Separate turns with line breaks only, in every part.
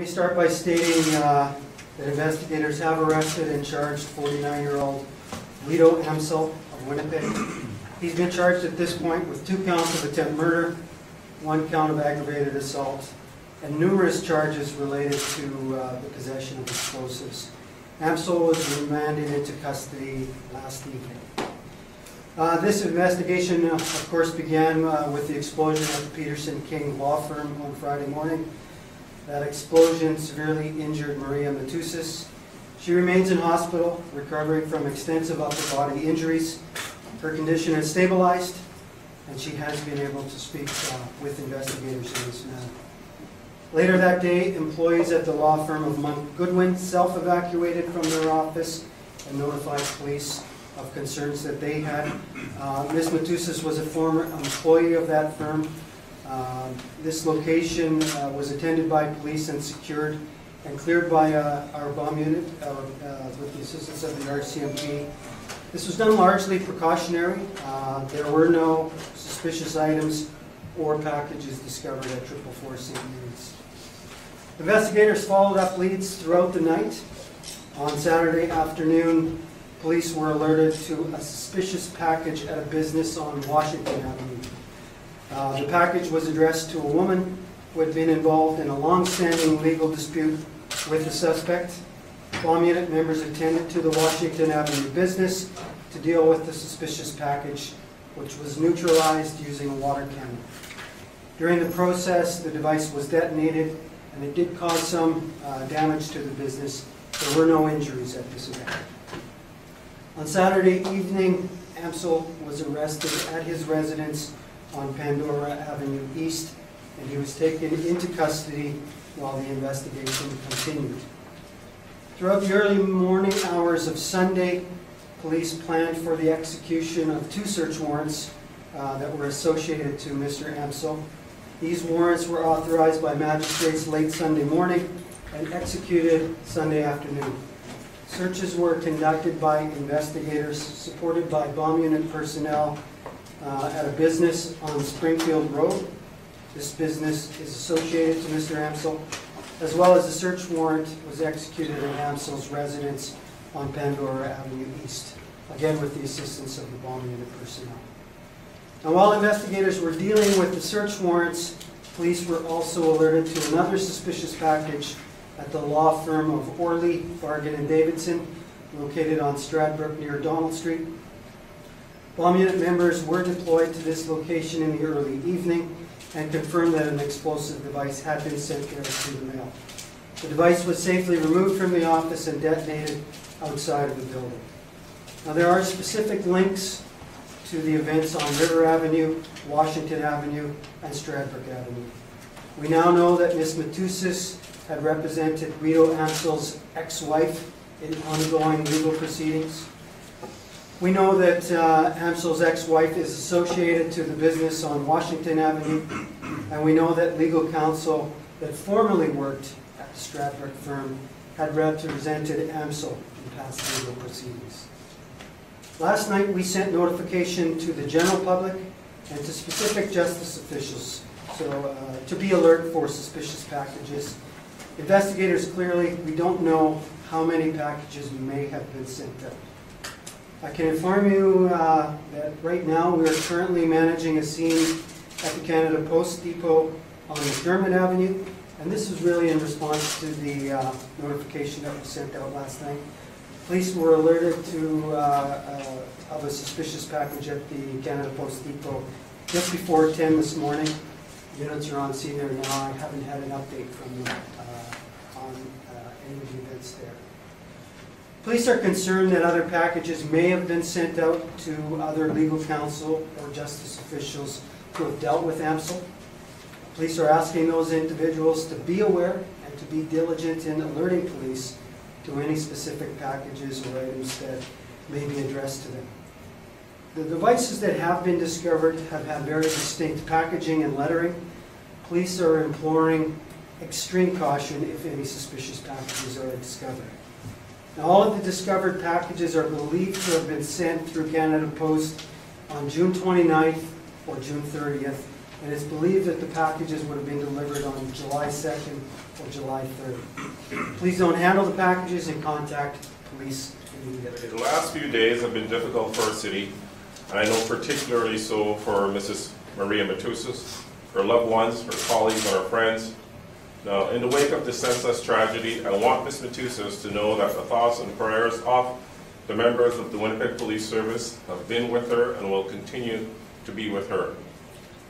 me start by stating that investigators have arrested and charged 49-year-old Guido Amsel of Winnipeg. He's been charged at this point with 2 counts of attempt murder, 1 count of aggravated assault, and numerous charges related to the possession of explosives. Amsel was remanded into custody last evening. This investigation, of course, began with the explosion at the Peterson King law firm on Friday morning. That explosion severely injured Maria Matusas. She remains in hospital, recovering from extensive upper body injuries. Her condition has stabilized, and she has been able to speak with investigators in this matter. Later that day, employees at the law firm of Monk Goodwin self-evacuated from their office and notified police of concerns that they had. Ms. Matusas was a former employee of that firm. This location was attended by police and secured and cleared by our bomb unit with the assistance of the RCMP. This was done largely precautionary. There were no suspicious items or packages discovered at 444 St. Mary's. Investigators followed up leads throughout the night. On Saturday afternoon, police were alerted to a suspicious package at a business on Washington Avenue. The package was addressed to a woman who had been involved in a long-standing legal dispute with the suspect. Bomb unit members attended to the Washington Avenue business to deal with the suspicious package, which was neutralized using a water cannon. During the process, the device was detonated, and it did cause some damage to the business. There were no injuries at this event. On Saturday evening, Amsel was arrested at his residence on Pandora Avenue East, and he was taken into custody while the investigation continued. Throughout the early morning hours of Sunday, police planned for the execution of 2 search warrants that were associated to Mr. Amsel. These warrants were authorized by magistrates late Sunday morning and executed Sunday afternoon. Searches were conducted by investigators supported by bomb unit personnel at a business on Springfield Road. This business is associated to Mr. Amsel, as well as a search warrant was executed at Amsel's residence on Pandora Avenue East, again with the assistance of the bomb unit personnel. Now, while investigators were dealing with the search warrants, police were also alerted to another suspicious package at the law firm of Orley, Bargan and Davidson, located on Stradbrook near Donald Street. Bomb unit members were deployed to this location in the early evening and confirmed that an explosive device had been sent there through the mail. The device was safely removed from the office and detonated outside of the building. Now, there are specific links to the events on River Avenue, Washington Avenue, and Stradbrook Avenue. We now know that Ms. Matusas had represented Guido Amsel's ex-wife in ongoing legal proceedings. We know that Amsel's ex-wife is associated to the business on Washington Avenue, and we know that legal counsel that formerly worked at the Stradbrook firm had represented Amsel in past legal proceedings. Last night, we sent notification to the general public and to specific justice officials to be alert for suspicious packages. Investigators clearly, we don't know how many packages may have been sent out. I can inform you that right now we are currently managing a scene at the Canada Post Depot on McDermott Avenue, and this is really in response to the notification that was sent out last night. Police were alerted of a suspicious package at the Canada Post Depot just before 10 this morning. Units are on scene there now. I haven't had an update from them on any of the events there. Police are concerned that other packages may have been sent out to other legal counsel or justice officials who have dealt with Amsel. Police are asking those individuals to be aware and to be diligent in alerting police to any specific packages or items that may be addressed to them. The devices that have been discovered have had very distinct packaging and lettering. Police are imploring extreme caution if any suspicious packages are discovered. Now, all of the discovered packages are believed to have been sent through Canada Post on June 29th or June 30th, and it's believed that the packages would have been delivered on July 2nd or July 3rd. Please don't handle the packages and contact police immediately.
The last few days have been difficult for our city, and I know particularly so for Mrs. Maria Matusas, her loved ones, her colleagues, and her friends. Now, in the wake of this senseless tragedy, I want Ms. Matusas to know that the thoughts and prayers of the members of the Winnipeg Police Service have been with her and will continue to be with her.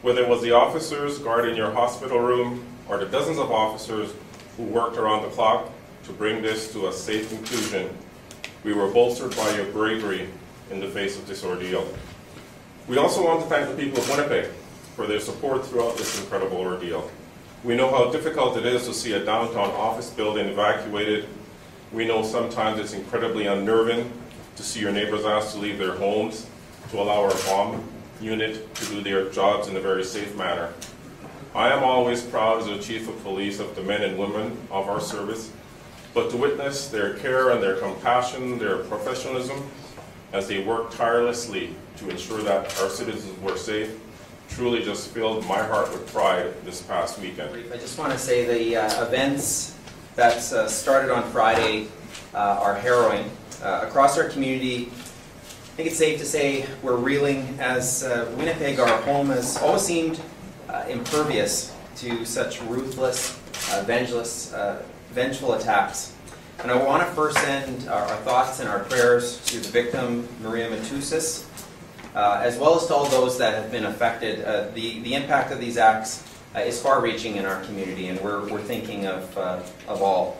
Whether it was the officers guarding your hospital room or the dozens of officers who worked around the clock to bring this to a safe conclusion, we were bolstered by your bravery in the face of this ordeal. We also want to thank the people of Winnipeg for their support throughout this incredible ordeal. We know how difficult it is to see a downtown office building evacuated. We know sometimes it's incredibly unnerving to see your neighbors asked to leave their homes to allow our bomb unit to do their jobs in a very safe manner. I am always proud as the Chief of Police of the men and women of our service, but to witness their care and their compassion, their professionalism, as they work tirelessly to ensure that our citizens were safe, truly just filled my heart with pride this past weekend.
I just want to say the events that started on Friday are harrowing. Across our community, I think it's safe to say we're reeling as Winnipeg, our home, has always seemed impervious to such ruthless, vengeful attacks. And I want to first send our thoughts and our prayers to the victim, Maria Matusas, as well as to all those that have been affected. The impact of these acts is far-reaching in our community, and we're thinking of all.